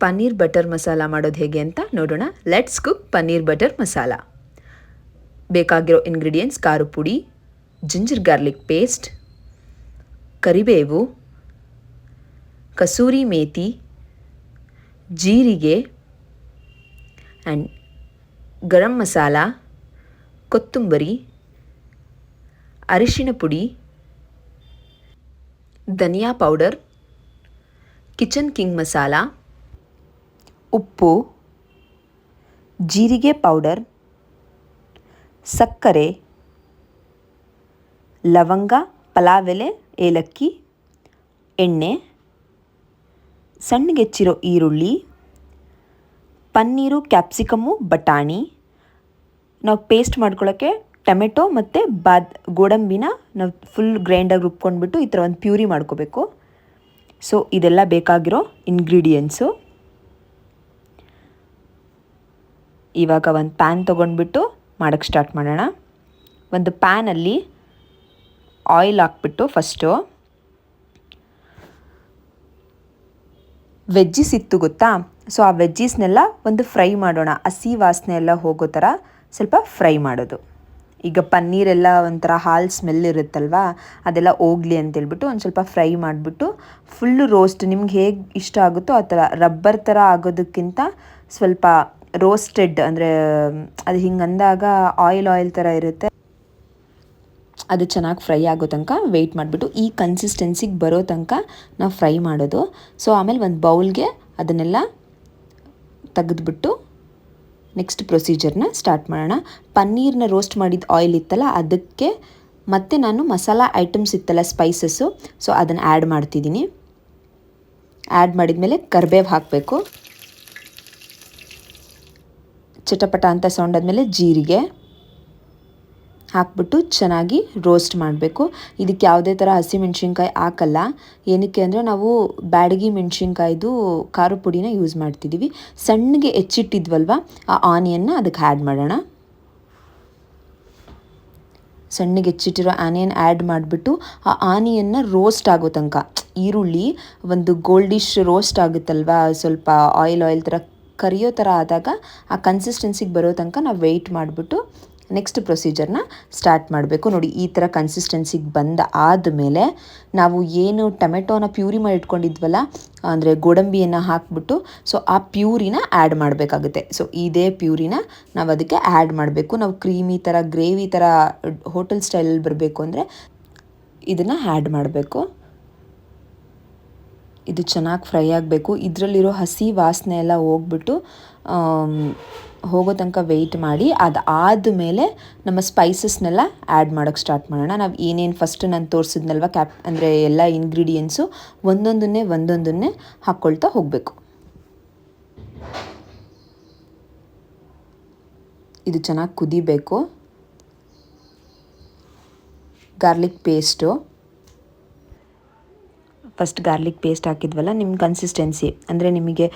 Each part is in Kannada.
ಪನ್ನೀರ್ ಬಟರ್ ಮಸಾಲ ಮಾಡೋದು ಹೇಗೆ ಅಂತ ನೋಡೋಣ. Let's cook paneer butter masala. ಬೇಕಾಗಿರೋ ಇಂಗ್ರೀಡಿಯೆಂಟ್ಸ್: ಖಾರದ ಪುಡಿ, ಜಿಂಜರ್ ಗಾರ್ಲಿಕ್ ಪೇಸ್ಟ್, ಕರಿಬೇವು, ಕಸೂರಿ ಮೇಥಿ, ಜೀರಿಗೆ ಆ್ಯಂಡ್ ಗರಂ ಮಸಾಲ, ಕೊತ್ತಂಬರಿ, ಅರಿಶಿಣ ಪುಡಿ, ಧನಿಯಾ ಪೌಡರ್, ಕಿಚನ್ ಕಿಂಗ್ ಮಸಾಲ, ಉಪ್ಪು, ಜೀರಿಗೆ ಪೌಡರ್, ಸಕ್ಕರೆ, ಲವಂಗ, ಪಲಾವ್ ಎಲೆ, ಏಲಕ್ಕಿ, ಎಣ್ಣೆ, ಸಣ್ಣಗೆ ಹೆಚ್ಚಿರೋ ಈರುಳ್ಳಿ, ಪನ್ನೀರು, ಕ್ಯಾಪ್ಸಿಕಮ್ಮು, ಬಟಾಣಿ. ನಾವು ಪೇಸ್ಟ್ ಮಾಡ್ಕೊಳ್ಳೋಕ್ಕೆ ಟೊಮೆಟೊ ಮತ್ತು ಗೋಡಂಬಿನ ನಾವು ಫುಲ್ ಗ್ರೈಂಡಾಗಿ ರುಬ್ಕೊಂಡ್ಬಿಟ್ಟು ಈ ಥರ ಒಂದು ಪ್ಯೂರಿ ಮಾಡ್ಕೋಬೇಕು. ಸೊ ಇದೆಲ್ಲ ಬೇಕಾಗಿರೋ ಇಂಗ್ರೀಡಿಯೆಂಟ್ಸು. ಇವಾಗ ಒಂದು ಪ್ಯಾನ್ ತೊಗೊಂಡ್ಬಿಟ್ಟು ಮಾಡೋಕ್ಕೆ ಸ್ಟಾರ್ಟ್ ಮಾಡೋಣ. ಒಂದು ಪ್ಯಾನಲ್ಲಿ ಆಯಿಲ್ ಹಾಕ್ಬಿಟ್ಟು ಫಸ್ಟು ವೆಜ್ಜೀಸ್ ಇತ್ತು ಗೊತ್ತಾ, ಸೊ ಆ ವೆಜ್ಜೀಸ್ನೆಲ್ಲ ಒಂದು ಫ್ರೈ ಮಾಡೋಣ. ಹಸಿ ವಾಸನೆ ಎಲ್ಲ ಹೋಗೋ ಥರ ಸ್ವಲ್ಪ ಫ್ರೈ ಮಾಡೋದು. ಈಗ ಪನ್ನೀರೆಲ್ಲ ಒಂಥರ ಹಾಲು ಸ್ಮೆಲ್ ಇರುತ್ತಲ್ವ, ಅದೆಲ್ಲ ಹೋಗ್ಲಿ ಅಂತೇಳ್ಬಿಟ್ಟು ಒಂದು ಸ್ವಲ್ಪ ಫ್ರೈ ಮಾಡಿಬಿಟ್ಟು ಫುಲ್ಲು ರೋಸ್ಟ್, ನಿಮ್ಗೆ ಹೇಗೆ ಇಷ್ಟ ಆಗುತ್ತೋ ಆ ಥರ. ರಬ್ಬರ್ ಥರ ಆಗೋದಕ್ಕಿಂತ ಸ್ವಲ್ಪ ರೋಸ್ಟೆಡ್, ಅಂದರೆ ಅದು ಹಿಂಗೆ ಅಂದಾಗ ಆಯಿಲ್ ಥರ ಇರುತ್ತೆ, ಅದು ಚೆನ್ನಾಗಿ ಫ್ರೈ ಆಗೋ ತನಕ ವೆಯ್ಟ್ ಮಾಡಿಬಿಟ್ಟು ಈ ಕನ್ಸಿಸ್ಟೆನ್ಸಿಗೆ ಬರೋ ತನಕ ನಾವು ಫ್ರೈ ಮಾಡೋದು. ಸೊ ಆಮೇಲೆ ಒಂದು ಬೌಲ್ಗೆ ಅದನ್ನೆಲ್ಲ ತೆಗೆದ್ಬಿಟ್ಟು ನೆಕ್ಸ್ಟ್ ಪ್ರೊಸೀಜರ್ನ ಸ್ಟಾರ್ಟ್ ಮಾಡೋಣ. ಪನ್ನೀರ್ನ ರೋಸ್ಟ್ ಮಾಡಿದ ಆಯಿಲ್ ಇತ್ತಲ್ಲ, ಅದಕ್ಕೆ ಮತ್ತೆ ನಾನು ಮಸಾಲ ಐಟಮ್ಸ್ ಇತ್ತಲ್ಲ, ಸ್ಪೈಸಸ್ಸು, ಸೊ ಅದನ್ನು ಆ್ಯಡ್ ಮಾಡ್ತಿದ್ದೀನಿ. ಆ್ಯಡ್ ಮಾಡಿದ್ಮೇಲೆ ಕರಿಬೇವು ಹಾಕಬೇಕು. ಚಟಪಟ ಅಂತ ಸೌಂಡ್ ಆದಮೇಲೆ ಜೀರಿಗೆ ಹಾಕ್ಬಿಟ್ಟು ಚೆನ್ನಾಗಿ ರೋಸ್ಟ್ ಮಾಡಬೇಕು. ಇದಕ್ಕೆ ಯಾವುದೇ ಥರ ಹಸಿಮೆಣ್ಸಿನ್ಕಾಯಿ ಹಾಕಲ್ಲ. ಏನಕ್ಕೆ ಅಂದರೆ ನಾವು ಬ್ಯಾಡಗಿ ಮೆಣಸಿನ್ಕಾಯ್ದು ಖಾರದ ಪುಡಿನ ಯೂಸ್ ಮಾಡ್ತಿದ್ದೀವಿ. ಸಣ್ಣಗೆ ಹೆಚ್ಚಿಟ್ಟಿದ್ವಲ್ವ ಆ ಆನಿಯನ್ನ ಅದಕ್ಕೆ ಆ್ಯಡ್ ಮಾಡೋಣ. ಸಣ್ಣಗೆ ಹೆಚ್ಚಿಟ್ಟಿರೋ ಆನಿಯನ್ ಆ್ಯಡ್ ಮಾಡಿಬಿಟ್ಟು ಆ ಆನಿಯನ್ನ ರೋಸ್ಟ್ ಆಗೋ ತನಕ, ಈರುಳ್ಳಿ ಒಂದು ಗೋಲ್ಡಿಶ್ ರೋಸ್ಟ್ ಆಗುತ್ತಲ್ವ, ಸ್ವಲ್ಪ ಆಯಿಲ್ ಥರ ಕರಿಯೋ ಥರ ಆದಾಗ ಆ ಕನ್ಸಿಸ್ಟೆನ್ಸಿಗೆ ಬರೋ ತನಕ ನಾವು ವೆಯ್ಟ್ ಮಾಡಿಬಿಟ್ಟು ನೆಕ್ಸ್ಟ್ ಪ್ರೊಸೀಜರ್ನ ಸ್ಟಾರ್ಟ್ ಮಾಡಬೇಕು. ನೋಡಿ, ಈ ಥರ ಕನ್ಸಿಸ್ಟೆನ್ಸಿಗೆ ಬಂದ ಆದಮೇಲೆ ನಾವು ಏನು ಟೊಮೆಟೊನ ಪ್ಯೂರಿ ಮಾಡಿ ಇಟ್ಕೊಂಡಿದ್ವಲ್ಲ, ಅಂದರೆ ಗೋಡಂಬಿಯನ್ನು ಹಾಕ್ಬಿಟ್ಟು ಸೊ ಆ ಪ್ಯೂರಿನ ಆ್ಯಡ್ ಮಾಡಬೇಕಾಗುತ್ತೆ. ಸೊ ಇದೇ ಪ್ಯೂರಿನ ನಾವು ಅದಕ್ಕೆ ಆ್ಯಡ್ ಮಾಡಬೇಕು. ನಾವು ಕ್ರೀಮಿ ಥರ, ಗ್ರೇವಿ ಥರ ಹೋಟೆಲ್ ಸ್ಟೈಲಲ್ಲಿ ಬರಬೇಕು ಅಂದರೆ ಇದನ್ನು ಆ್ಯಡ್ ಮಾಡಬೇಕು. ಇದು ಚೆನ್ನಾಗಿ ಫ್ರೈ ಆಗಬೇಕು. ಇದರಲ್ಲಿರೋ ಹಸಿ ವಾಸನೆ ಎಲ್ಲ ಹೋಗ್ಬಿಟ್ಟು ಹೋಗೋ ತನಕ ವೆಯ್ಟ್ ಮಾಡಿ ಅದಾದಮೇಲೆ ನಮ್ಮ ಸ್ಪೈಸಸ್ನೆಲ್ಲ ಆ್ಯಡ್ ಮಾಡೋಕ್ಕೆ ಸ್ಟಾರ್ಟ್ ಮಾಡೋಣ. ನಾವು ಏನೇನು ಫಸ್ಟ್ ನಾನು ತೋರಿಸಿದ್ನಲ್ವ ಅಂದರೆ ಎಲ್ಲ ಇಂಗ್ರೀಡಿಯೆಂಟ್ಸು ಒಂದೊಂದನ್ನೇ ಹಾಕ್ಕೊಳ್ತಾ ಹೋಗಬೇಕು. ಇದು ಚೆನ್ನಾಗಿ ಕುದಿಬೇಕು. Garlic paste, first garlic paste ಹಾಕಿದ್ವಲ್ಲ, ನಿಮ್ಮ ಕನ್ಸಿಸ್ಟೆನ್ಸಿ ಅಂದರೆ ನಿಮಗೆ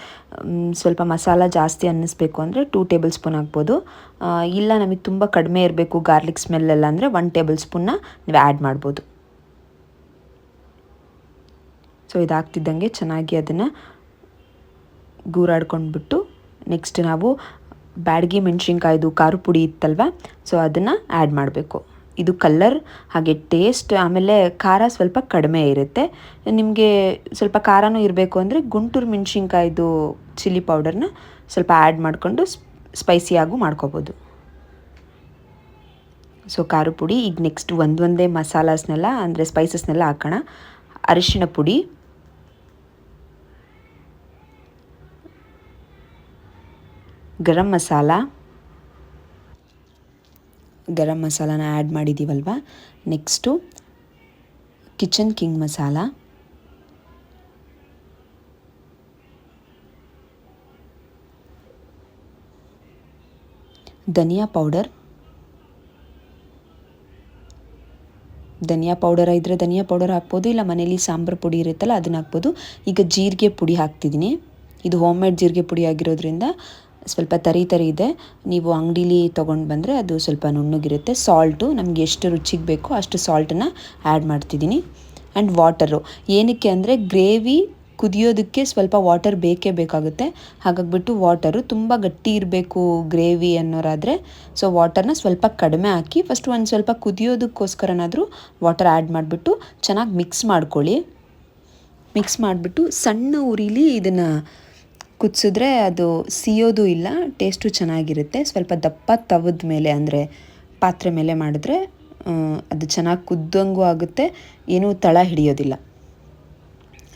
ಸ್ವಲ್ಪ ಮಸಾಲ ಜಾಸ್ತಿ ಅನ್ನಿಸ್ಬೇಕು ಅಂದರೆ 2 ಟೇಬಲ್ ಸ್ಪೂನ್ ಹಾಕ್ಬೋದು. ಇಲ್ಲ ನಮಗೆ ತುಂಬ ಕಡಿಮೆ ಇರಬೇಕು ಗಾರ್ಲಿಕ್ ಸ್ಮೆಲ್ಲೆಲ್ಲ ಅಂದರೆ 1 ಟೇಬಲ್ ಸ್ಪೂನ್ನ ನೀವು ಆ್ಯಡ್ ಮಾಡ್ಬೋದು. ಸೊ ಇದಾಗ್ತಿದ್ದಂಗೆ ಚೆನ್ನಾಗಿ ಅದನ್ನು ಗೂರಾಡ್ಕೊಂಡ್ಬಿಟ್ಟು ನೆಕ್ಸ್ಟ್ ನಾವು ಬ್ಯಾಡಗಿ ಮೆಣಸಿನ್ಕಾಯ್ದು ಖಾರದ ಪುಡಿ ಇತ್ತಲ್ವ, ಸೊ ಅದನ್ನು ಆ್ಯಡ್ ಮಾಡಬೇಕು. ಇದು ಕಲ್ಲರ್ ಹಾಗೆ ಟೇಸ್ಟ್, ಆಮೇಲೆ ಖಾರ ಸ್ವಲ್ಪ ಕಡಿಮೆ ಇರುತ್ತೆ. ನಿಮಗೆ ಸ್ವಲ್ಪ ಖಾರನೂ ಇರಬೇಕು ಅಂದರೆ ಗುಂಟೂರು ಮೆಣಸಿನ್ಕಾಯ್ದು ಚಿಲ್ಲಿ ಪೌಡರ್ನ ಸ್ವಲ್ಪ ಆ್ಯಡ್ ಮಾಡಿಕೊಂಡು ಸ್ಪೈಸಿಯಾಗೂ ಮಾಡ್ಕೋಬೋದು. ಸೊ ಖಾರದ ಪುಡಿ. ಈಗ ನೆಕ್ಸ್ಟ್ ಒಂದೇ ಮಸಾಲಾಸ್ನೆಲ್ಲ ಅಂದರೆ ಸ್ಪೈಸಸ್ನೆಲ್ಲ ಹಾಕೋಣ. ಅರಿಶಿಣ ಪುಡಿ, ಗರಂ ಮಸಾಲಾನ ಆ್ಯಡ್ ಮಾಡಿದ್ದೀವಲ್ವ. ನೆಕ್ಸ್ಟು ಕಿಚನ್ ಕಿಂಗ್ ಮಸಾಲ, ಧನಿಯಾ ಪೌಡರ್ ಇದ್ದರೆ ಧನಿಯಾ ಪೌಡರ್ ಹಾಕ್ಬೋದು, ಇಲ್ಲ ಮನೇಲಿ ಸಾಂಬಾರು ಪುಡಿ ಇರುತ್ತಲ್ಲ ಅದನ್ನ ಹಾಕ್ಬೋದು. ಈಗ ಜೀರಿಗೆ ಪುಡಿ ಹಾಕ್ತಿದ್ದೀನಿ. ಇದು ಹೋಮ್ ಮೇಡ್ ಜೀರಿಗೆ ಪುಡಿ ಆಗಿರೋದ್ರಿಂದ ಸ್ವಲ್ಪ ತರಿ ಇದೆ. ನೀವು ಅಂಗಡೀಲಿ ತೊಗೊಂಡು ಬಂದರೆ ಅದು ಸ್ವಲ್ಪ ನುಣ್ಣಗಿರುತ್ತೆ. ಸಾಲ್ಟು ನಮಗೆ ಎಷ್ಟು ರುಚಿಗೆ ಬೇಕೋ ಅಷ್ಟು ಸಾಲ್ಟನ್ನು ಆ್ಯಡ್ ಮಾಡ್ತಿದ್ದೀನಿ. ಆ್ಯಂಡ್ ವಾಟರು ಏನಕ್ಕೆ ಅಂದರೆ ಗ್ರೇವಿ ಕುದಿಯೋದಕ್ಕೆ ಸ್ವಲ್ಪ ವಾಟರ್ ಬೇಕೇ ಬೇಕಾಗುತ್ತೆ. ಹಾಗಾಗ್ಬಿಟ್ಟು ವಾಟರು ತುಂಬ ಗಟ್ಟಿ ಇರಬೇಕು ಗ್ರೇವಿ ಅನ್ನೋರಾದರೆ ಸೊ ವಾಟರ್ನ ಸ್ವಲ್ಪ ಕಡಿಮೆ ಹಾಕಿ ಫಸ್ಟ್ ಒಂದು ಸ್ವಲ್ಪ ಕುದಿಯೋದಕ್ಕೋಸ್ಕರನಾದರೂ ವಾಟರ್ ಆ್ಯಡ್ ಮಾಡಿಬಿಟ್ಟು ಚೆನ್ನಾಗಿ ಮಿಕ್ಸ್ ಮಾಡ್ಕೊಳ್ಳಿ. ಮಿಕ್ಸ್ ಮಾಡಿಬಿಟ್ಟು ಸಣ್ಣ ಉರಿಲಿ ಇದನ್ನು ಕುದಿಸಿದ್ರೆ ಅದು ಸಿಯೋದು ಇಲ್ಲ, ಟೇಸ್ಟು ಚೆನ್ನಾಗಿರುತ್ತೆ. ಸ್ವಲ್ಪ ದಪ್ಪ ತವದ ಮೇಲೆ ಅಂದರೆ ಪಾತ್ರೆ ಮೇಲೆ ಮಾಡಿದ್ರೆ ಅದು ಚೆನ್ನಾಗಿ ಕುದ್ದಂಗೂ ಆಗುತ್ತೆ, ಏನೂ ತಳ ಹಿಡಿಯೋದಿಲ್ಲ.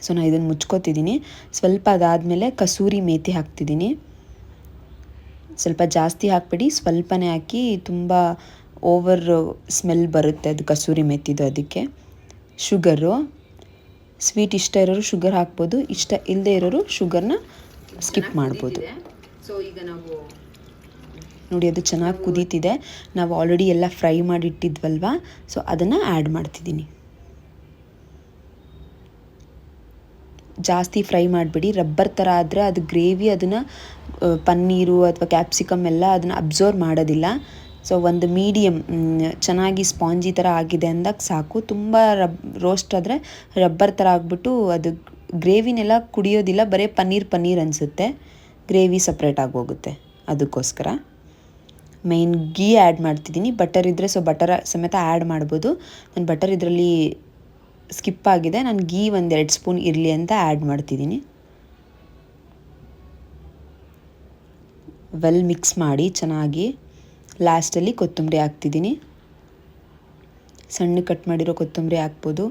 ಸೊ ನಾನು ಇದನ್ನು ಮುಚ್ಕೋತಿದ್ದೀನಿ. ಸ್ವಲ್ಪ ಅದಾದಮೇಲೆ ಕಸೂರಿ ಮೇಥಿ ಹಾಕ್ತಿದ್ದೀನಿ. ಸ್ವಲ್ಪ ಜಾಸ್ತಿ ಹಾಕ್ಬಿಡಿ, ಸ್ವಲ್ಪನೇ ಹಾಕಿ, ತುಂಬ ಓವರ್ ಸ್ಮೆಲ್ ಬರುತ್ತೆ ಅದು ಕಸೂರಿ ಮೇಥಿದು. ಅದಕ್ಕೆ ಶುಗರು, ಸ್ವೀಟ್ ಇಷ್ಟ ಇರೋರು ಶುಗರ್ ಹಾಕ್ಬೋದು, ಇಷ್ಟ ಇಲ್ಲದೆ ಇರೋರು ಶುಗರ್ನ ಸ್ಕಿಪ್ ಮಾಡ್ಬೋದು. ಸೊ ಈಗ ನಾವು ನೋಡಿ ಅದು ಚೆನ್ನಾಗಿ ಕುದೀತಿದೆ. ನಾವು ಆಲ್ರೆಡಿ ಎಲ್ಲ ಫ್ರೈ ಮಾಡಿಟ್ಟಿದ್ವಲ್ವ, ಸೊ ಅದನ್ನು ಆ್ಯಡ್ ಮಾಡ್ತಿದ್ದೀನಿ. ಜಾಸ್ತಿ ಫ್ರೈ ಮಾಡಿಬಿಡಿ, ರಬ್ಬರ್ ಥರ ಆದರೆ ಅದು ಗ್ರೇವಿ ಅದನ್ನು ಪನ್ನೀರು ಅಥವಾ ಕ್ಯಾಪ್ಸಿಕಮ್ ಎಲ್ಲ ಅದನ್ನು ಅಬ್ಸರ್ವ್ ಮಾಡೋದಿಲ್ಲ. ಸೊ ಒಂದು ಮೀಡಿಯಮ್ ಚೆನ್ನಾಗಿ ಸ್ಪಾಂಜಿ ಥರ ಆಗಿದೆ ಅಂದಾಗ ಸಾಕು. ತುಂಬ ರೋಸ್ಟ್ ಆದರೆ ರಬ್ಬರ್ ಥರ ಆಗಿಬಿಟ್ಟು ಅದು ಗ್ರೇವಿನೆಲ್ಲ ಕುಡಿಯೋದಿಲ್ಲ, ಬರೀ ಪನ್ನೀರ್ ಅನಿಸುತ್ತೆ, ಗ್ರೇವಿ ಸಪ್ರೇಟ್ ಆಗೋಗುತ್ತೆ. ಅದಕ್ಕೋಸ್ಕರ ಮೇಯ್ನ್ ಗೀ ಆ್ಯಡ್ ಮಾಡ್ತಿದ್ದೀನಿ. ಬಟರ್ ಇದ್ದರೆ ಸೊ ಬಟರ್ ಸಮೇತ ಆ್ಯಡ್ ಮಾಡ್ಬೋದು. ನಾನು ಬಟರ್ ಇದರಲ್ಲಿ ಸ್ಕಿಪ್ ಆಗಿದೆ, ನಾನು ಗೀ 1-2 ಸ್ಪೂನ್ ಇರಲಿ ಅಂತ ಆ್ಯಡ್ ಮಾಡ್ತಿದ್ದೀನಿ. ವೆಲ್ ಮಿಕ್ಸ್ ಮಾಡಿ ಚೆನ್ನಾಗಿ ಲಾಸ್ಟಲ್ಲಿ ಕೊತ್ತಂಬರಿ ಹಾಕ್ತಿದ್ದೀನಿ. ಸಣ್ಣ ಕಟ್ ಮಾಡಿರೋ ಕೊತ್ತಂಬರಿ ಹಾಕ್ಬೋದು.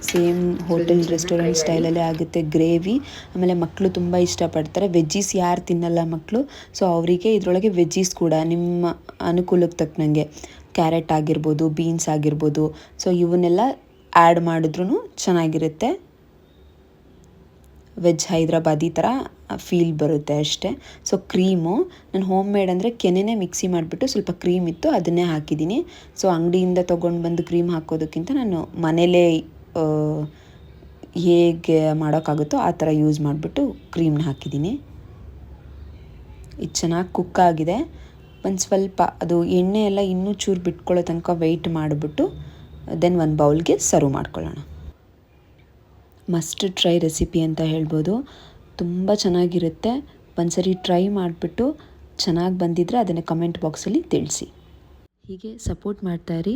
ಸೇಮ್ ಹೋಟೆಲ್ ರೆಸ್ಟೋರೆಂಟ್ ಸ್ಟೈಲಲ್ಲೇ ಆಗುತ್ತೆ ಗ್ರೇವಿ. ಆಮೇಲೆ ಮಕ್ಕಳು ತುಂಬ ಇಷ್ಟಪಡ್ತಾರೆ. ವೆಜ್ಜೀಸ್ ಯಾರು ತಿನ್ನಲ್ಲ ಮಕ್ಕಳು, ಸೊ ಅವರಿಗೆ ಇದರೊಳಗೆ ವೆಜ್ಜೀಸ್ ಕೂಡ ನಿಮ್ಮ ಅನುಕೂಲಕ್ಕೆ ತಕ್ಕನಂಗೆ ಕ್ಯಾರೆಟ್ ಆಗಿರ್ಬೋದು, ಬೀನ್ಸ್ ಆಗಿರ್ಬೋದು, ಸೊ ಇವನ್ನೆಲ್ಲ ಆ್ಯಡ್ ಮಾಡಿದ್ರೂ ಚೆನ್ನಾಗಿರುತ್ತೆ. ವೆಜ್ ಹೈದ್ರಾಬಾದಿ ಥರ ಫೀಲ್ ಬರುತ್ತೆ ಅಷ್ಟೇ. ಸೊ ಕ್ರೀಮು ನಾನು ಹೋಮ್ ಮೇಡ್ ಅಂದರೆ ಕೆನೆನೇ ಮಿಕ್ಸಿ ಮಾಡಿಬಿಟ್ಟು ಸ್ವಲ್ಪ ಕ್ರೀಮ್ ಇತ್ತು ಅದನ್ನೇ ಹಾಕಿದ್ದೀನಿ. ಸೊ ಅಂಗಡಿಯಿಂದ ತೊಗೊಂಡು ಬಂದು ಕ್ರೀಮ್ ಹಾಕೋದಕ್ಕಿಂತ ನಾನು ಮನೇಲೇ ಹೇಗೆ ಮಾಡೋಕ್ಕಾಗುತ್ತೋ ಆ ಥರ ಯೂಸ್ ಮಾಡಿಬಿಟ್ಟು ಕ್ರೀಮ್ನ ಹಾಕಿದ್ದೀನಿ. ಇದು ಚೆನ್ನಾಗಿ ಕುಕ್ ಆಗಿದೆ. ಒಂದು ಸ್ವಲ್ಪ ಅದು ಎಣ್ಣೆ ಎಲ್ಲ ಇನ್ನೂ ಚೂರು ಬಿಟ್ಕೊಳ್ಳೋ ತನಕ ವೆಯ್ಟ್ ಮಾಡಿಬಿಟ್ಟು ದೆನ್ ಒಂದು ಬೌಲ್ಗೆ ಸರ್ವ್ ಮಾಡ್ಕೊಳ್ಳೋಣ. ಮಸ್ಟ್ ಟ್ರೈ ರೆಸಿಪಿ ಅಂತ ಹೇಳ್ಬೋದು. ತುಂಬ ಚೆನ್ನಾಗಿರುತ್ತೆ. ಒಂದ್ಸರಿ ಟ್ರೈ ಮಾಡಿಬಿಟ್ಟು ಚೆನ್ನಾಗಿ ಬಂದಿದ್ದರೆ ಅದನ್ನು ಕಮೆಂಟ್ ಬಾಕ್ಸಲ್ಲಿ ತಿಳಿಸಿ. ಹೀಗೆ ಸಪೋರ್ಟ್ ಮಾಡ್ತಾಯಿರಿ.